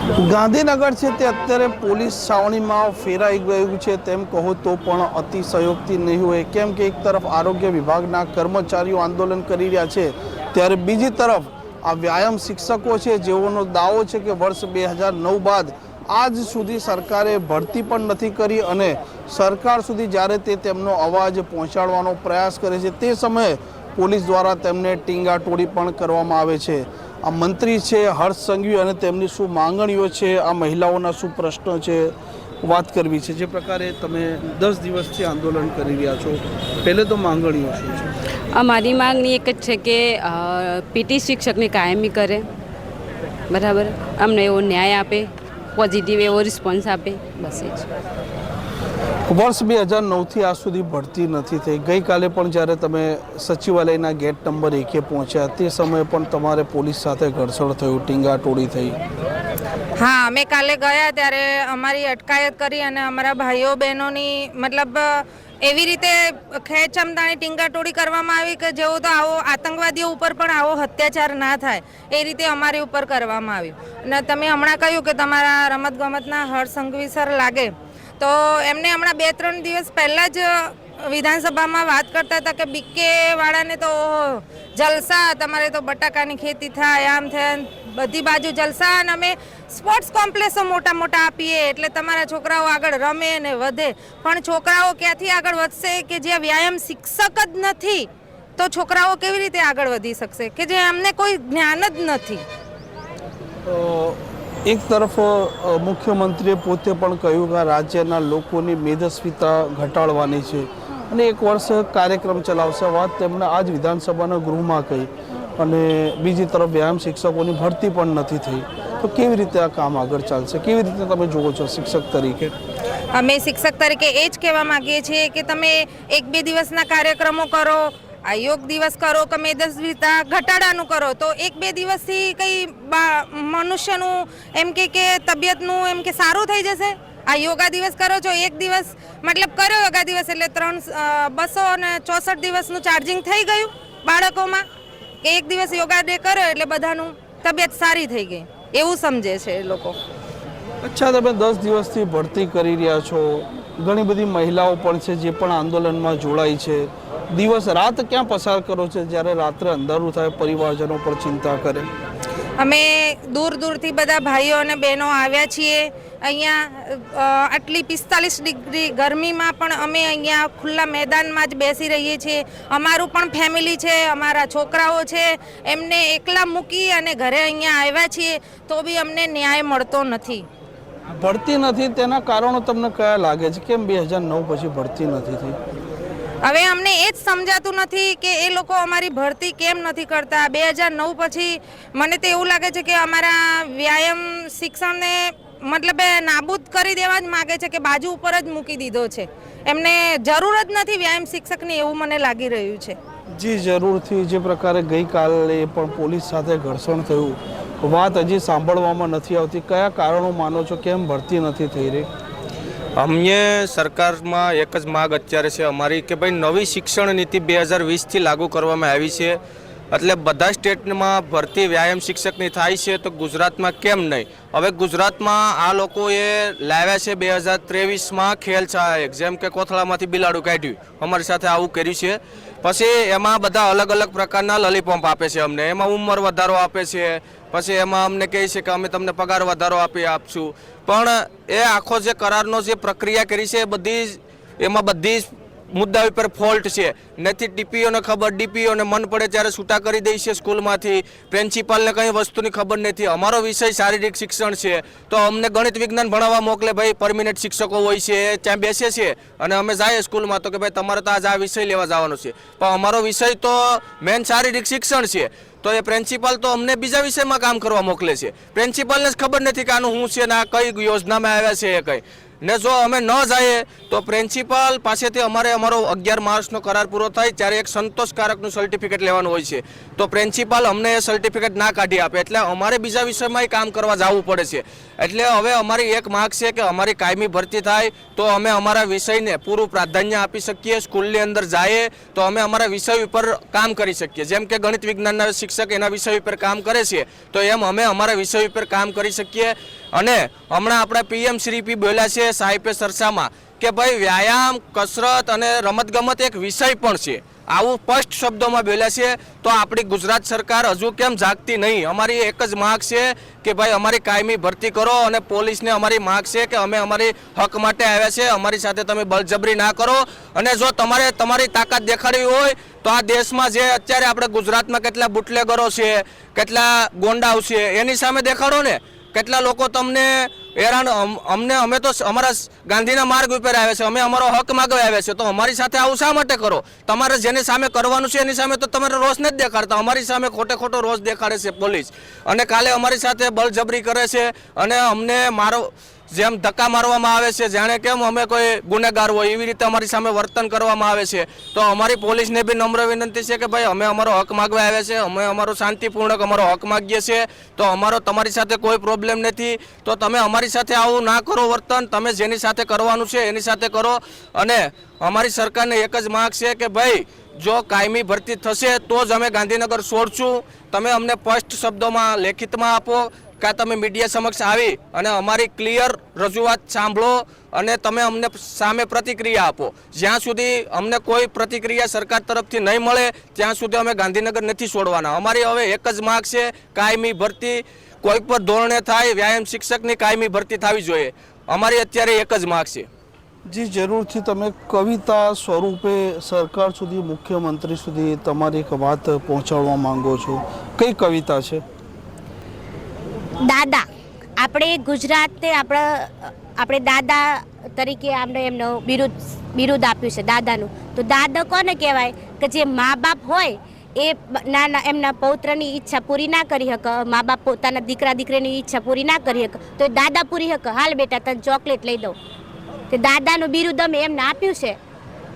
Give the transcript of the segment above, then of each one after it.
ગાંધીનગર છે તે અત્યારે પોલીસ છાવણીમાં ફેરાઈ ગયું છે તેમ કહો તો પણ અતિશયોક્તિ નહીં હોય, કેમ કે એક તરફ આરોગ્ય વિભાગના કર્મચારીઓ આંદોલન કરી રહ્યા છે ત્યારે બીજી તરફ આ વ્યાયામ શિક્ષકો છે જેઓનો દાવો છે કે વર્ષ 2009 બાદ આજ સુધી સરકારે ભરતી પણ નથી કરી અને સરકાર સુધી જ્યારે તે તેમનો અવાજ પહોંચાડવાનો પ્રયાસ કરે છે તે સમયે પોલીસ દ્વારા તેમને ટીંગાટોળી પણ કરવામાં આવે છે। આ મંત્રી છે હર્ષ સંઘવી અને તેમની શું માંગણીઓ છે, આ મહિલાઓના શું પ્રશ્નો છે, વાત કરવી છે। જે પ્રકારે તમે 10 દિવસથી આંદોલન કરી રહ્યા છો, પહેલે તો માંગણીઓ શું છે? અમારી માંગણી એક જ છે કે પીટી શિક્ષકને કાયમી કરે, બરાબર, અમને એવો ન્યાય આપે, પોઝિટિવ એવો રિસ્પોન્સ આપે, બસ એ જ। વર્ષ 2009થી આજ સુધી ભરતી નથી થઈ। ગઈકાલે પણ જ્યારે તમે સચિવાલયના ગેટ નંબર 1 પહોંચ્યા તે સમયે પણ તમારે પોલીસ સાથે ઘર્ષણ થયું, ટીંગાટોળી થઈ। હા, અમે કાલે ગયા ત્યારે અમારી અટકાયત કરી અને અમારા ભાઈઓ બહેનોની મતલબ એવી રીતે ખેંચમતાણી ટીંગાટોળી કરવામાં આવી કે જેવો તો આવો આતંકવાદીઓ ઉપર પણ આવો અત્યાચાર ના થાય એ રીતે અમારી ઉપર કરવામાં આવ્યું। અને તમે હમણાં કહ્યું કે તમારા રમતગમતના હર્ષ સંઘવી સર લાગે, તો એમને હમણાં 2-3 દિવસ પહેલાં જ વિધાનસભામાં વાત કરતા હતા કે બીકે વાળાને તો જલસા, તમારે તો બટાકાની ખેતી થાય, આમ થાય, બધી બાજુ જલસા, અને અમે સ્પોર્ટ્સ કોમ્પ્લેક્સો મોટા મોટા આપીએ એટલે તમારા છોકરાઓ આગળ રમે ને વધે। પણ છોકરાઓ ક્યાંથી આગળ વધશે કે જ્યાં વ્યાયામ શિક્ષક જ નથી તો છોકરાઓ કેવી રીતે આગળ વધી શકશે કે જે એમને કોઈ જ્ઞાન જ નથી। એક તરફ મુખ્યમંત્રીએ પોતે પણ કહ્યું કે રાજ્યના લોકોની મેદસ્વીતા ઘટાડવાની છે અને 1 વર્ષ કાર્યક્રમ ચલાવશે, વાત તેમણે આજ વિધાનસભાના ગૃહમાં કહી। અને બીજી તરફ વ્યાયામ શિક્ષકોની ભરતી પણ નથી થઈ, તો કેવી રીતે આ કામ આગળ ચાલશે? કેવી રીતે તમે જુઓ છો શિક્ષક તરીકે? અમે શિક્ષક તરીકે એ જ કહેવા માંગીએ છીએ કે તમે 1-2 દિવસના કાર્યક્રમો કરો, આ યોગ દિવસ કરો કે મેદસ્વીતા ઘટાડાનું કરો, તો 1-2 દિવસથી કંઈ મનુષ્યનું એમ કે તબિયતનું એમ કે સારું થઈ જશે? આ યોગા દિવસ કરો છો, 1 દિવસ મતલબ કર્યો યોગા દિવસ એટલે 264 દિવસનું ચાર્જિંગ થઈ ગયું બાળકોમાં, કે 1 દિવસ યોગા ડે કર્યો એટલે બધાનું તબિયત સારી થઈ ગઈ એવું સમજે છે એ લોકો। અચ્છા, તમે 10 દિવસથી ભરતી કરી રહ્યા છો, ઘણી બધી મહિલાઓ પણ છે જે પણ આંદોલનમાં જોડાઈ છે, દિવસ રાત ક્યાં પસાર કરો છો જ્યારે રાત્રે અંધારું થાય, પરિવારજનો પર ચિંતા કરે? અમે દૂર દૂરથી બધા ભાઈઓ અને બહેનો આવ્યા છીએ અહીંયા, આટલી 45 ડિગ્રી ગરમીમાં પણ અમે અહીંયા ખુલ્લા મેદાનમાં જ બેસી રહીએ છીએ। અમારું પણ ફેમિલી છે, અમારા છોકરાઓ છે, એમને એકલા મૂકી અને ઘરે અહીંયા આવ્યા છીએ તો બી અમને ન્યાય મળતો નથી। ભરતી નથી તેના કારણો તમને કયા લાગે છે? કેમ 2009 પછી ભરતી નથી થઈ? હવે અમને એ જ સમજાતું નથી કે એ લોકો અમારી ભરતી કેમ નથી કરતા। 2009 પછી મને તો એવું લાગે છે કે અમારા વ્યાયામ શિક્ષણને મતલબ નાબૂદ કરી દેવા જ માગે છે કે બાજુ ઉપર જ મૂકી દીધો છે, એમને જરૂર જ નથી વ્યાયામ શિક્ષકની એવું મને લાગી રહ્યું છે। જી જરૂરથી। જે પ્રકારે ગઈકાલે પણ પોલીસ સાથે ઘર્ષણ થયું, વાત હજી સાંભળવામાં નથી આવતી, કયા કારણો માનો છો કેમ ભરતી નથી થઈ રહી? અમને સરકારમાં એક જ માગ અત્યારે છે અમારી કે ભાઈ નવી શિક્ષણ નીતિ 2020થી લાગુ કરવામાં આવી છે, એટલે બધા સ્ટેટમાં ભરતી વ્યાયામ શિક્ષકની થાય છે તો ગુજરાતમાં કેમ નહીં? હવે ગુજરાતમાં આ લોકોએ લાવ્યા છે 2023માં ખેલ સહાયક, જેમ કે કોથળામાંથી બિલાડું કાઢ્યું, અમારી સાથે આવું કર્યું છે। પછી એમાં બધા અલગ અલગ પ્રકારના લોલીપોપ આપે છે અમને, એમાં ઉંમર વધારો આપે છે, પછી એમાં અમને કહે છે કે અમે તમને પગાર વધારો આપશું, પણ એ આખો જે કરારનો જે પ્રક્રિયા કરી છે એમાં બધી મુદ્દા ઉપર ફોલ્ટ છે। નથી ટીપીઓને ખબર, ડીપીઓને મન પડે ત્યારે છૂટા કરી દે છે સ્કૂલમાંથી, પ્રિન્સિપાલને કંઈ વસ્તુની ખબર નથી। અમારો વિષય શારીરિક શિક્ષણ છે તો અમને ગણિત વિજ્ઞાન ભણાવવા મોકલે, ભાઈ પરમિનન્ટ શિક્ષકો હોય છે ત્યાં બેસે છે અને અમે જઈએ સ્કૂલમાં તો કે ભાઈ તમારે તો આજ આ વિષય લેવા જવાનો છે, પણ અમારો વિષય તો મેન શારીરિક શિક્ષણ છે તો એ પ્રિન્સિપાલ તો અમને બીજા વિષયમાં કામ કરવા મોકલે છે। પ્રિન્સિપાલને જ ખબર નથી કે આનું શું છે ને આ કઈ યોજનામાં આવ્યા છે એ કંઈ, ને જો અમે ન જઈએ તો પ્રિન્સિપાલ પાસેથી અમારો 11 માર્ચનો કરાર પૂરો થાય ત્યારે એક સંતોષકારકનું સર્ટિફિકેટ લેવાનું હોય છે, તો પ્રિન્સિપાલ અમને એ સર્ટિફિકેટ ના કાઢી આપે એટલે અમારે બીજા વિષયમાં કામ કરવા જવું પડે છે। એટલે હવે અમારી એક માગ છે કે અમારી કાયમી ભરતી થાય તો અમે અમારા વિષયને પૂરું પ્રાધાન્ય આપી શકીએ, સ્કૂલની અંદર જઈએ તો અમે અમારા વિષય ઉપર કામ કરી શકીએ। જેમ કે ગણિત વિજ્ઞાનના શિક્ષક એના વિષય ઉપર કામ કરે છે તો એમ અમે અમારા વિષય ઉપર કામ કરી શકીએ। અને હમણાં આપણા પીએમ શ્રી પી બોલ્યા છે સાહેબે ચર્ચામાં કે ભાઈ વ્યાયામ, કસરત અને રમતગમત એક વિષય પણ છે, આવું સ્પષ્ટ શબ્દોમાં બોલ્યા છે. તો આપણી ગુજરાત સરકાર હજુ કેમ જાગતી નહીં? અમારી એક જ માંગ છે કે ભાઈ અમારી કાયમી ભરતી કરો, અને પોલીસને અમારી માંગ છે કે અમે અમારી હક માટે આવ્યા છે, અમારી સાથે તમે બળજબરી ના કરો. અને જો તમારે તમારી તાકાત દેખાડવી હોય તો આ દેશમાં જે અત્યારે આપણે ગુજરાતમાં કેટલા બુટલેગરો છે, કેટલા ગોંડાઓ છે, એની સામે દેખાડો ને. કેટલા લોકો તમને હેરાન, અમે તો અમારા ગાંધીના માર્ગ ઉપર આવ્યા છે, અમે અમારો હક માગવા આવ્યા છે, તો અમારી સાથે આવું શા માટે કરો? તમારે જેની સામે કરવાનું છે એની સામે તો તમારે રોષ નથી દેખાડતા, અમારી સામે ખોટો રોષ દેખાડે છે પોલીસ. અને કાલે અમારી સાથે બળજબરી કરે છે અને અમને જેમ ધક્કા મારવામાં આવે છે, જાણે કેમ અમે કોઈ ગુનેગાર હોય એવી રીતે અમારી સામે વર્તન કરવામાં આવે છે. તો અમારી પોલીસને બી નમ્ર વિનંતી છે કે ભાઈ અમે અમારો હક માગવા આવ્યા છે, અમે અમારો શાંતિપૂર્ણક અમારો હક માગીએ છીએ, તો અમારો તમારી સાથે કોઈ પ્રોબ્લેમ નથી. તો તમે અમારી સાથે આવું ના કરો વર્તન, તમે જેની સાથે કરવાનું છે એની સાથે કરો. અને અમારી સરકારને એક જ માંગ છે કે ભાઈ જો કાયમી ભરતી થશે તો જ અમે ગાંધીનગર છોડશું. તમે અમને સ્પષ્ટ શબ્દોમાં લેખિતમાં આપો કે તમે મીડિયા સમક્ષ આવી અને અમારી ક્લિયર રજૂઆત સાંભળો અને તમે અમને સામે પ્રતિક્રિયા આપો. જ્યાં સુધી અમને કોઈ પ્રતિક્રિયા સરકાર તરફથી નહીં મળે ત્યાં સુધી અમે ગાંધીનગર નથી છોડવાના. અમારી હવે એક જ માંગ છે, કાયમી ભરતી કોઈ પણ ધોરણે થાય, વ્યાયામ શિક્ષકની કાયમી ભરતી થવી જોઈએ. અમારી અત્યારે એક જ માંગ છે. જી જરૂરથી તમે કવિતા સ્વરૂપે સરકાર સુધી, મુખ્યમંત્રી સુધી તમારી એક વાત પહોંચાડવા માંગો છો. કઈ કવિતા છે? દાદા, આપણે ગુજરાતે આપણે દાદા તરીકે આપણે એમનો બિરુદ આપ્યું છે દાદાનું. તો દાદા કોને કહેવાય? કે જે મા બાપ હોય એ નાના એમના પૌત્રની ઈચ્છા પૂરી ના કરી શકે, મા બાપ પોતાના દીકરા દીકરીની ઈચ્છા પૂરી ના કરી શકે, તો એ દાદા પૂરી શકે. હાલ બેટા તને ચોકલેટ લઈ દઉં. તે દાદાનું બિરુદ અમે એમને આપ્યું છે,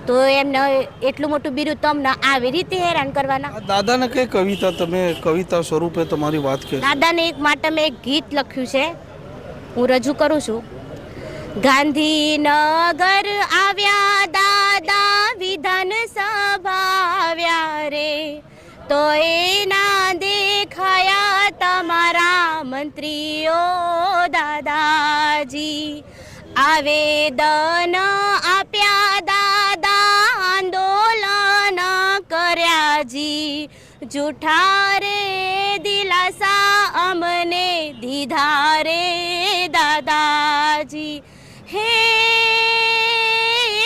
તો એમને એટલું મોટું બિરુદ તમને આવી રીતે હેરાન કરવાના. દાદાને કઈ કવિતા તમે કવિતા સ્વરૂપે તમારી વાત કરી? દાદાને એક માટે મેં એક ગીત લખ્યું છે, હું રજૂ કરું છું. ગાંધીનગર આવ્યા દાદા, વિધાનસભા આવ્યા રે, તો એના દેખાયા તમારા મંત્રીઓ દાદાજી. આવેદન આપ્યા દાદા, આંદોલન કર્યા જી, જૂઠા રે દિલાસા અમને દીધા રે દાદાજી. હે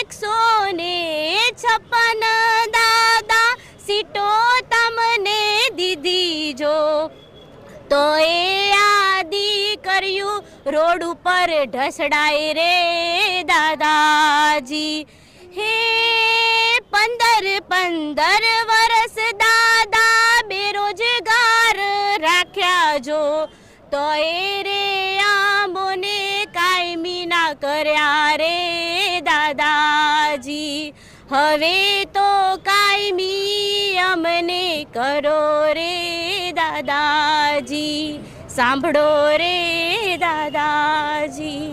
156 દાદા સીટો તમને દીધી જો, તો એ આદિ કર્યું રોડ ઉપર ઢસડાય રે દાદાજી. હે 15 વર્ષ દાદા બેરોજગાર રાખ્યા જો, તો એ રે આંબોને કાયમી ના કર્યા રે દાદાજી. હવે તો કાયમી અમને કરો રે દાદાજી, સાંભળો રે દાદાજી.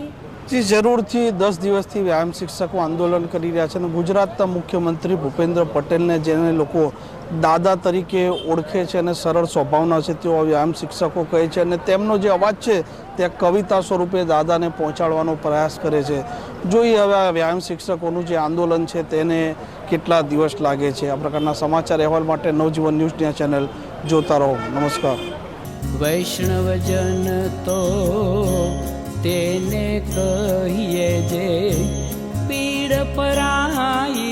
જી જરૂરથી 10 દિવસથી વ્યાયામ શિક્ષકો આંદોલન કરી રહ્યા છે અને ગુજરાતના મુખ્યમંત્રી ભૂપેન્દ્ર પટેલને જેને લોકો દાદા તરીકે ઓળખે છે અને સરળ સ્વભાવના છે તેઓ વ્યાયામ શિક્ષકો કહે છે, અને તેમનો જે અવાજ છે તે કવિતા સ્વરૂપે દાદાને પહોંચાડવાનો પ્રયાસ કરે છે. જોઈએ હવે આ વ્યાયામ શિક્ષકોનું જે આંદોલન છે તેને કેટલા દિવસ લાગે છે. આ પ્રકારના સમાચાર અહેવાલ માટે નવજીવન ન્યૂઝની ચેનલ જોતા રહો. નમસ્કાર. વૈષ્ણવજન તો તેને કહીએ જે પીડ પરાઈ.